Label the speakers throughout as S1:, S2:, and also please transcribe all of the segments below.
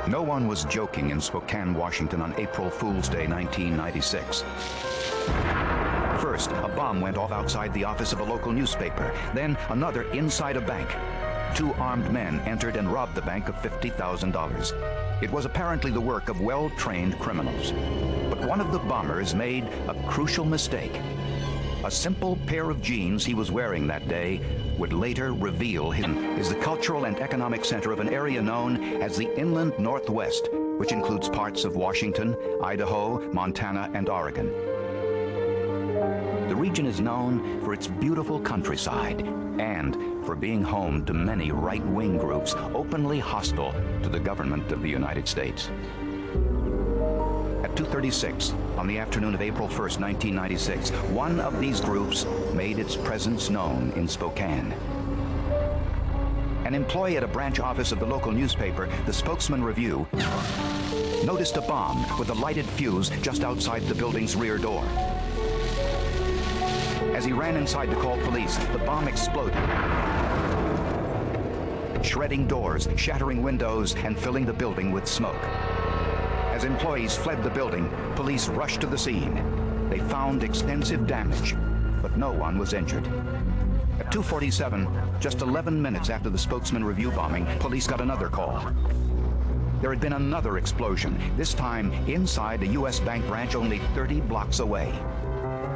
S1: No one was joking in Spokane, Washington on April Fool's Day, 1996. First, a bomb went off outside the office of a local newspaper. Then, another inside a bank. Two armed men entered and robbed the bank of $50,000. It was apparently the work of well-trained criminals. But one of the bombers made a crucial mistake. A simple pair of jeans he was wearing that day would later reveal him is the cultural and economic center of an area known as the Inland Northwest, which includes parts of Washington, Idaho, Montana, and Oregon. The region is known for its beautiful countryside and for being home to many right-wing groups openly hostile to the government of the United States. At 2:36 on the afternoon of April 1st, 1996, one of these groups made its presence known in Spokane. An employee at a branch office of the local newspaper, the Spokesman Review, noticed a bomb with a lighted fuse just outside the building's rear door. As he ran inside to call police, the bomb exploded, shredding doors, shattering windows, and filling the building with smoke. As employees fled the building, police rushed to the scene. They found extensive damage, but no one was injured. At 2:47, just 11 minutes after the Spokesman Review bombing, police got another call. There had been another explosion, this time inside a U.S. bank branch only 30 blocks away.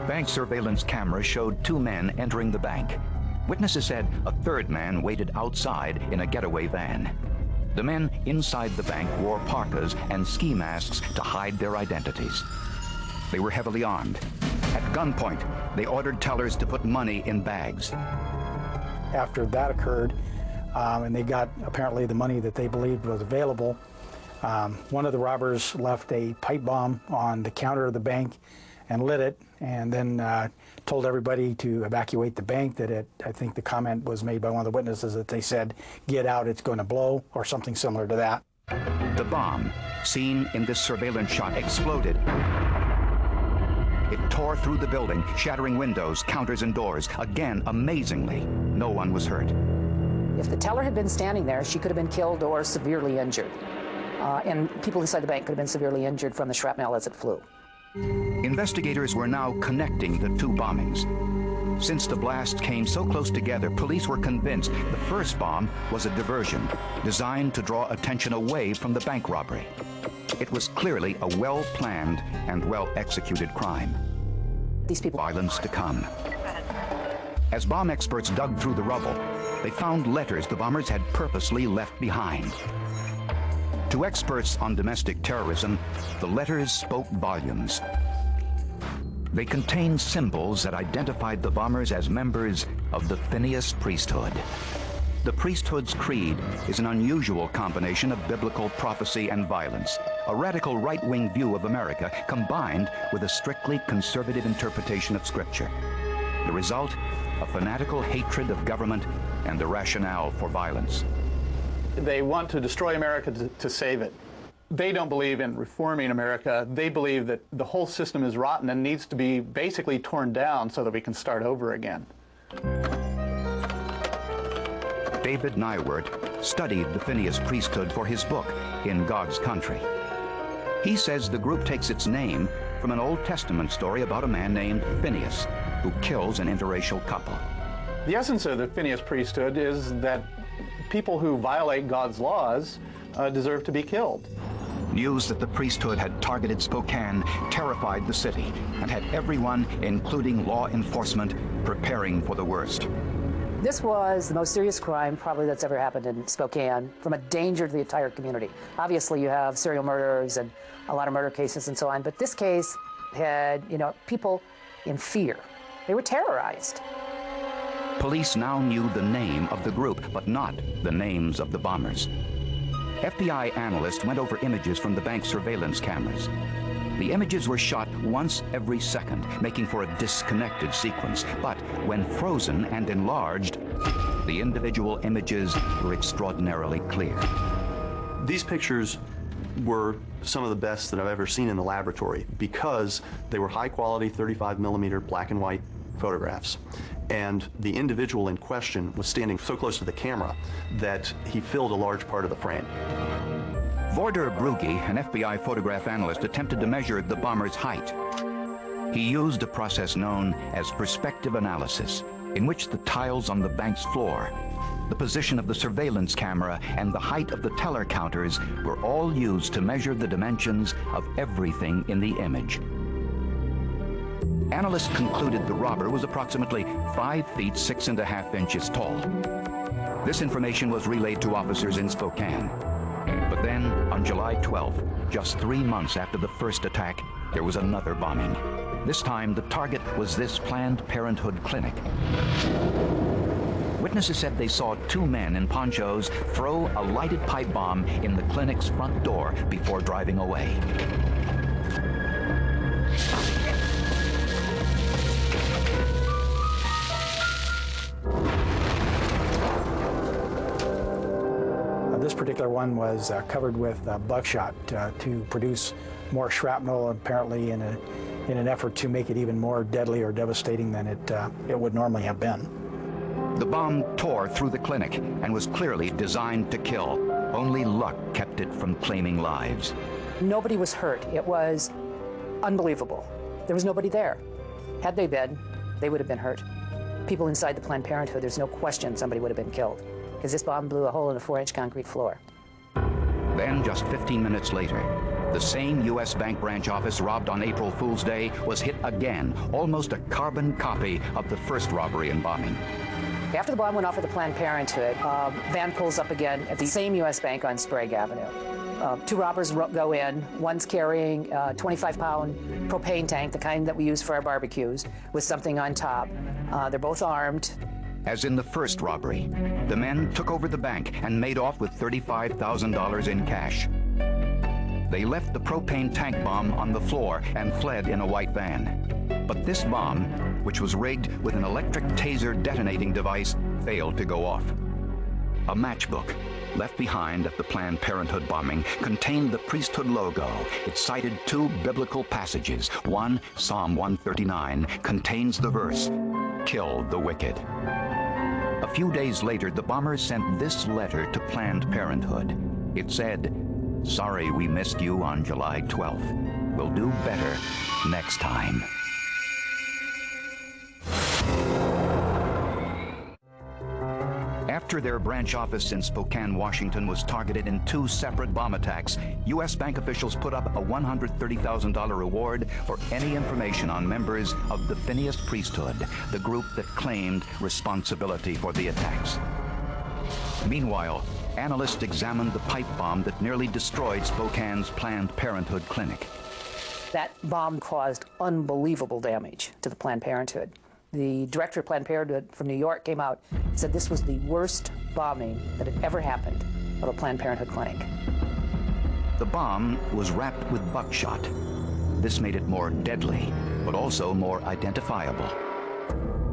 S1: Bank surveillance cameras showed two men entering the bank. Witnesses said a third man waited outside in a getaway van. The men inside the bank wore parkas and ski masks to hide their identities. They were heavily armed. At gunpoint, they ordered tellers to put money in bags.
S2: After that occurred, and they got apparently the money that they believed was available, one of the robbers left a pipe bomb on the counter of the bank and lit it, and then told everybody to evacuate the bank. I think the comment was made by one of the witnesses that they said, "Get out, it's going to blow," or something similar to that.
S1: The bomb, seen in this surveillance shot, exploded. It tore through the building, shattering windows, counters, and doors. Again, amazingly, no one was hurt.
S3: If the teller had been standing there, she could have been killed or severely injured. And people inside the bank could have been severely injured from the shrapnel as it flew.
S1: Investigators were now connecting the two bombings. Since the blast came so close together, police were convinced the first bomb was a diversion designed to draw attention away from the bank robbery. It was clearly a well-planned and well-executed crime.
S3: These people...
S1: Violence to come. As bomb experts dug through the rubble, they found letters the bombers had purposely left behind. To experts on domestic terrorism, the letters spoke volumes. They contained symbols that identified the bombers as members of the Phineas priesthood. The priesthood's creed is an unusual combination of biblical prophecy and violence, a radical right-wing view of America combined with a strictly conservative interpretation of Scripture. The result, a fanatical hatred of government and the rationale for violence.
S4: They want to destroy America to save it. They don't believe in reforming America. They believe that the whole system is rotten and needs to be basically torn down so that we can start over again.
S1: David Neiwert studied the Phineas priesthood for his book, In God's Country. He says the group takes its name from an Old Testament story about a man named Phineas, who kills an interracial couple.
S4: The essence of the Phineas priesthood is that people who violate God's laws deserve to be killed.
S1: News that the priesthood had targeted Spokane terrified the city and had everyone, including law enforcement, preparing for the worst.
S3: This was the most serious crime probably that's ever happened in Spokane, from a danger to the entire community. Obviously, you have serial murders and a lot of murder cases and so on, but this case had, people in fear. They were terrorized.
S1: Police now knew the name of the group, but not the names of the bombers. FBI analysts went over images from the bank surveillance cameras. The images were shot once every second, making for a disconnected sequence. But when frozen and enlarged, the individual images were extraordinarily clear.
S5: These pictures were some of the best that I've ever seen in the laboratory because they were high-quality 35mm black and white photographs. And the individual in question was standing so close to the camera that he filled a large part of the frame.
S1: Vorder Brugge, an FBI photograph analyst, attempted to measure the bomber's height. He used a process known as perspective analysis, in which the tiles on the bank's floor, the position of the surveillance camera, and the height of the teller counters were all used to measure the dimensions of everything in the image. Analysts concluded the robber was approximately 5 feet 6.5 inches tall. This information was relayed to officers in Spokane. But then, on July 12th, just 3 months after the first attack, there was another bombing. This time, the target was this Planned Parenthood clinic. Witnesses said they saw 2 men in ponchos throw a lighted pipe bomb in the clinic's front door before driving away.
S2: This particular one was covered with buckshot to produce more shrapnel, apparently in an effort to make it even more deadly or devastating than it would normally have been.
S1: The bomb tore through the clinic and was clearly designed to kill. Only luck kept it from claiming lives.
S3: Nobody was hurt. It was unbelievable. There was nobody there. Had they been, they would have been hurt. People inside the Planned Parenthood, there's no question somebody would have been killed, because this bomb blew a hole in a 4-inch concrete floor.
S1: Then, just 15 minutes later, the same U.S. bank branch office robbed on April Fool's Day was hit again, almost a carbon copy of the first robbery and bombing.
S3: After the bomb went off at the Planned Parenthood, van pulls up again at the same U.S. bank on Sprague Avenue. 2 robbers go in. One's carrying a 25-pound propane tank, the kind that we use for our barbecues, with something on top. They're both armed.
S1: As in the first robbery, the men took over the bank and made off with $35,000 in cash. They left the propane tank bomb on the floor and fled in a white van. But this bomb, which was rigged with an electric taser detonating device, failed to go off. A matchbook left behind at the Planned Parenthood bombing contained the priesthood logo. It cited 2 biblical passages. One, Psalm 139, contains the verse, "Kill the wicked." A few days later, the bombers sent this letter to Planned Parenthood. It said, "Sorry we missed you on July 12th. We'll do better next time." After their branch office in Spokane, Washington was targeted in 2 separate bomb attacks, U.S. bank officials put up a $130,000 reward for any information on members of the Phineas Priesthood, the group that claimed responsibility for the attacks. Meanwhile, analysts examined the pipe bomb that nearly destroyed Spokane's Planned Parenthood clinic.
S3: That bomb caused unbelievable damage to the Planned Parenthood. The director of Planned Parenthood from New York came out and said this was the worst bombing that had ever happened of a Planned Parenthood clinic.
S1: The bomb was wrapped with buckshot. This made it more deadly, but also more identifiable.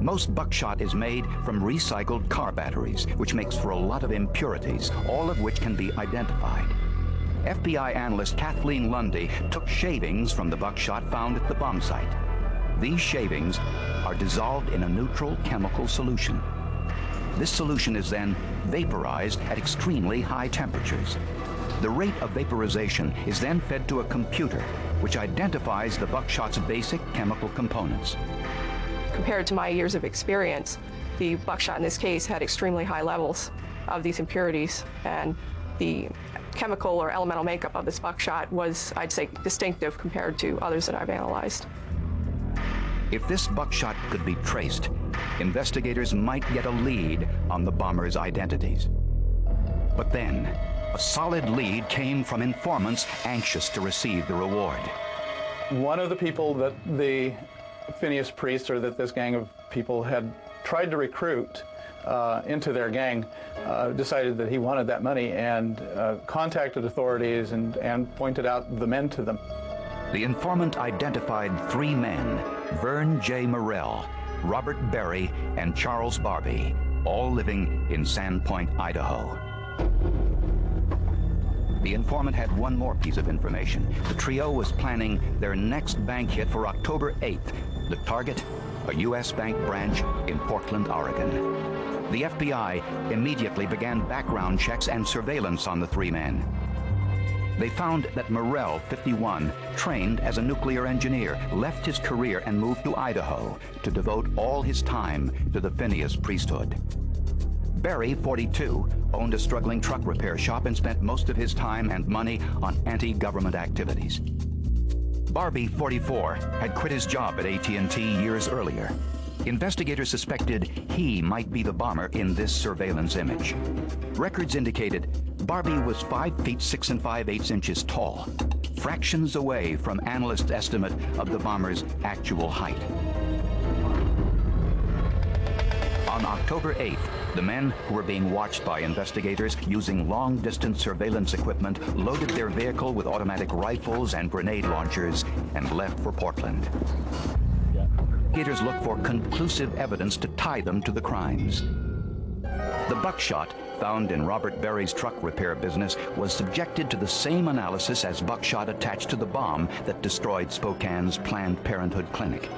S1: Most buckshot is made from recycled car batteries, which makes for a lot of impurities, all of which can be identified. FBI analyst Kathleen Lundy took shavings from the buckshot found at the bomb site. These shavings are dissolved in a neutral chemical solution. This solution is then vaporized at extremely high temperatures. The rate of vaporization is then fed to a computer, which identifies the buckshot's basic chemical components.
S6: Compared to my years of experience, the buckshot in this case had extremely high levels of these impurities, and the chemical or elemental makeup of this buckshot was, I'd say, distinctive compared to others that I've analyzed.
S1: If this buckshot could be traced, investigators might get a lead on the bombers' identities. But then, a solid lead came from informants anxious to receive the reward.
S4: One of the people that the Phineas priests, or that this gang of people had tried to recruit into their gang, decided that he wanted that money and contacted authorities and pointed out the men to them.
S1: The informant identified 3 men, Vern J. Morrell, Robert Berry, and Charles Barbie, all living in Sandpoint, Idaho. The informant had one more piece of information. The trio was planning their next bank hit for October 8th. The target, a U.S. bank branch in Portland, Oregon. The FBI immediately began background checks and surveillance on the 3 men. They found that Morrell, 51, trained as a nuclear engineer, left his career and moved to Idaho to devote all his time to the Phineas priesthood. Berry, 42, owned a struggling truck repair shop and spent most of his time and money on anti-government activities. Barbie, 44, had quit his job at AT&T years earlier. Investigators suspected he might be the bomber in this surveillance image. Records indicated Barbie was 5 feet 6 5/8 tall, fractions away from analyst estimate of the bomber's actual height. On October 8th, the men who were being watched by investigators using long-distance surveillance equipment loaded their vehicle with automatic rifles and grenade launchers and left for Portland. Investigators looked for conclusive evidence to tie them to the crimes. The buckshot found in Robert Berry's truck repair business was subjected to the same analysis as buckshot attached to the bomb that destroyed Spokane's Planned Parenthood clinic.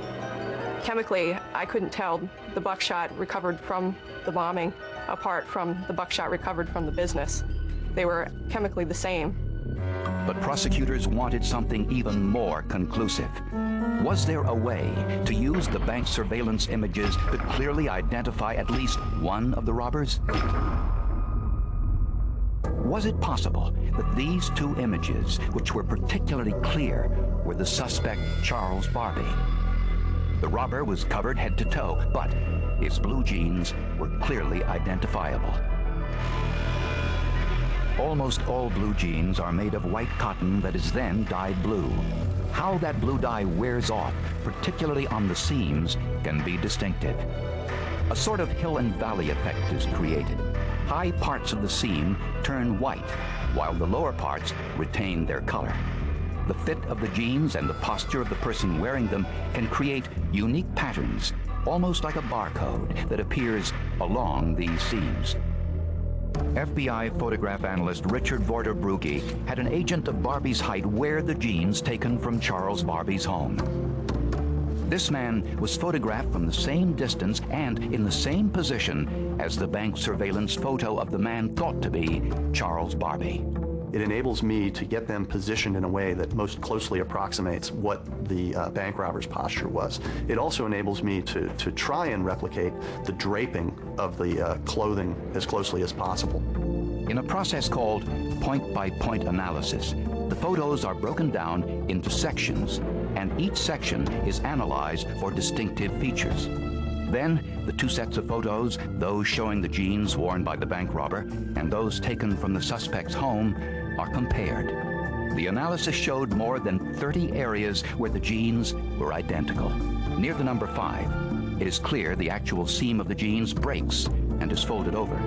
S6: Chemically, I couldn't tell the buckshot recovered from the bombing apart from the buckshot recovered from the business. They were chemically the same.
S1: But prosecutors wanted something even more conclusive. Was there a way to use the bank's surveillance images to clearly identify at least one of the robbers? Was it possible that these two images, which were particularly clear, were the suspect Charles Barbie? The robber was covered head to toe, but his blue jeans were clearly identifiable. Almost all blue jeans are made of white cotton that is then dyed blue. How that blue dye wears off, particularly on the seams, can be distinctive. A sort of hill and valley effect is created. High parts of the seam turn white, while the lower parts retain their color. The fit of the jeans and the posture of the person wearing them can create unique patterns, almost like a barcode that appears along these seams. FBI photograph analyst Richard Vorder-Brugge had an agent of Barbie's height wear the jeans taken from Charles Barbie's home. This man was photographed from the same distance and in the same position as the bank surveillance photo of the man thought to be Charles Barbie.
S5: It enables me to get them positioned in a way that most closely approximates what the bank robber's posture was. It also enables me to try and replicate the draping of the clothing as closely as possible.
S1: In a process called point-by-point analysis, the photos are broken down into sections, and each section is analyzed for distinctive features. Then, the two sets of photos, those showing the jeans worn by the bank robber and those taken from the suspect's home, are compared. The analysis showed more than 30 areas where the jeans were identical. Near the number 5, it is clear the actual seam of the jeans breaks and is folded over.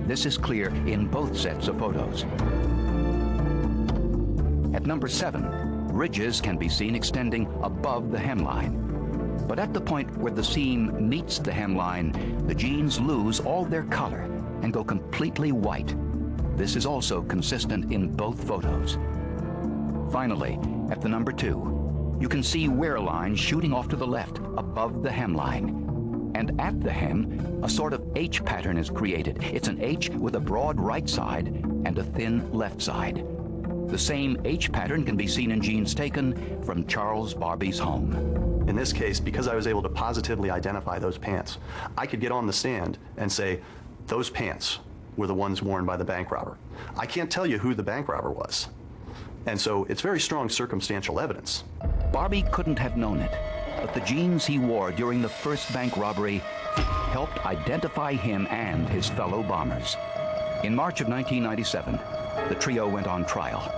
S1: This is clear in both sets of photos. At number 7, ridges can be seen extending above the hemline. But at the point where the seam meets the hemline, the jeans lose all their color and go completely white. This is also consistent in both photos. Finally, at the number 2, you can see wear lines shooting off to the left above the hemline. And at the hem, a sort of H pattern is created. It's an H with a broad right side and a thin left side. The same H pattern can be seen in jeans taken from Charles Barbie's home.
S5: In this case, because I was able to positively identify those pants, I could get on the stand and say, those pants were the ones worn by the bank robber. I can't tell you who the bank robber was. And so it's very strong circumstantial evidence.
S1: Barbie couldn't have known it, but the jeans he wore during the first bank robbery helped identify him and his fellow bombers. In March of 1997, the trio went on trial.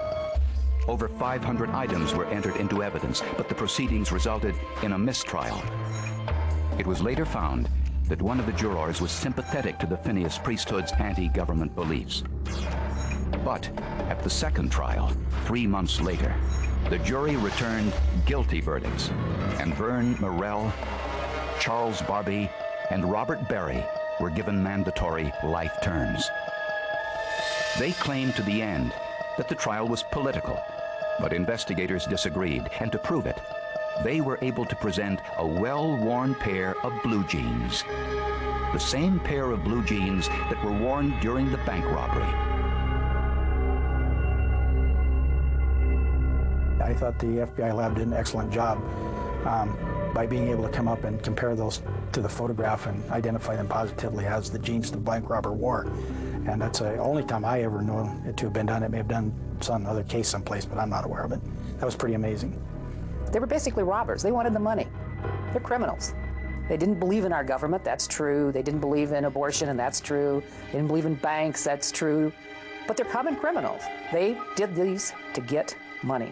S1: Over 500 items were entered into evidence, but the proceedings resulted in a mistrial. It was later found that one of the jurors was sympathetic to the Phineas priesthood's anti-government beliefs. But at the second trial, 3 months later, the jury returned guilty verdicts, and Vern Morrell, Charles Barbie, and Robert Berry were given mandatory life terms. They claimed to the end that the trial was political, but investigators disagreed, and to prove it, they were able to present a well-worn pair of blue jeans, the same pair of blue jeans that were worn during the bank robbery.
S2: I thought the FBI lab did an excellent job by being able to come up and compare those to the photograph and identify them positively as the jeans the bank robber wore. And that's the only time I ever know it to have been done. It may have done some other case someplace, but I'm not aware of it. That was pretty amazing.
S3: They were basically robbers. They wanted the money. They're criminals. They didn't believe in our government, that's true. They didn't believe in abortion, and that's true. They didn't believe in banks, that's true. But they're common criminals. They did these to get money.